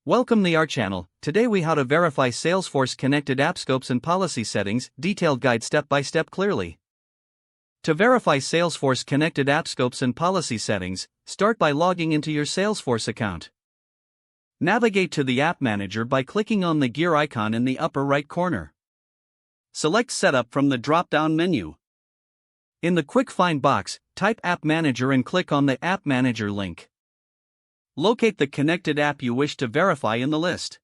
Welcome to our channel. Today we how to verify Salesforce connected app scopes and policy settings, detailed guide step by step clearly. To verify Salesforce connected app scopes and policy settings, start by logging into your Salesforce account. Navigate to the App Manager by clicking on the gear icon in the upper right corner. Select Setup from the drop-down menu. In the Quick Find box, type App Manager and click on the App Manager link. Locate the connected app you wish to verify in the list.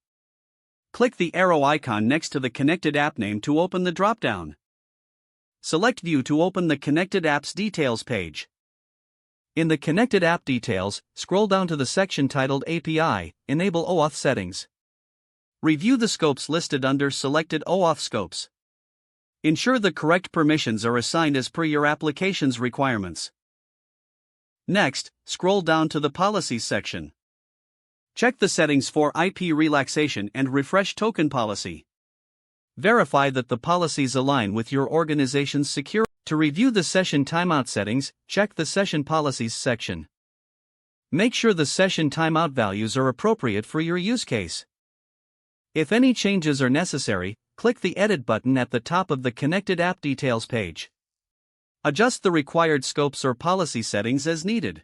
Click the arrow icon next to the connected app name to open the drop-down. Select View to open the Connected Apps Details page. In the Connected App Details, scroll down to the section titled API, Enable OAuth Settings. Review the scopes listed under Selected OAuth Scopes. Ensure the correct permissions are assigned as per your application's requirements. Next, scroll down to the Policies section. Check the settings for IP relaxation and refresh token policy. Verify that the policies align with your organization's security. To review the session timeout settings, check the Session Policies section. Make sure the session timeout values are appropriate for your use case. If any changes are necessary, click the Edit button at the top of the Connected App Details page. Adjust the required scopes or policy settings as needed.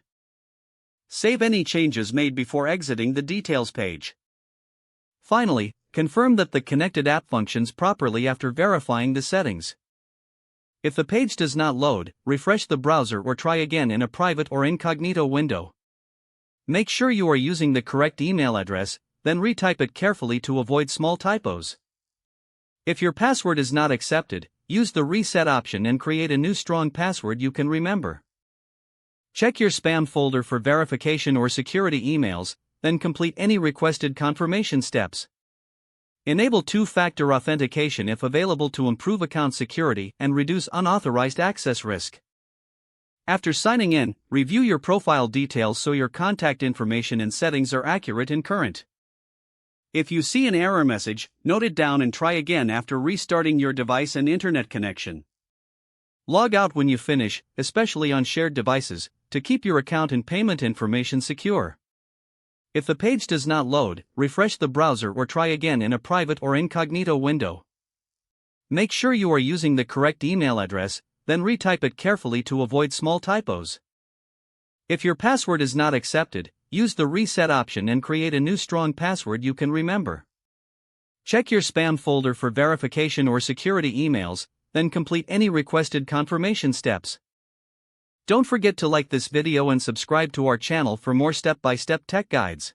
Save any changes made before exiting the Details page. Finally, confirm that the connected app functions properly after verifying the settings. If the page does not load, refresh the browser or try again in a private or incognito window. Make sure you are using the correct email address, then retype it carefully to avoid small typos. If your password is not accepted, use the reset option and create a new strong password you can remember. Check your spam folder for verification or security emails, then complete any requested confirmation steps. Enable two-factor authentication if available to improve account security and reduce unauthorized access risk. After signing in, review your profile details so your contact information and settings are accurate and current. If you see an error message, note it down and try again after restarting your device and internet connection. Log out when you finish, especially on shared devices, to keep your account and payment information secure. If the page does not load, refresh the browser or try again in a private or incognito window. Make sure you are using the correct email address, then retype it carefully to avoid small typos. If your password is not accepted, use the reset option and create a new strong password you can remember. Check your spam folder for verification or security emails, then complete any requested confirmation steps. Don't forget to like this video and subscribe to our channel for more step-by-step tech guides.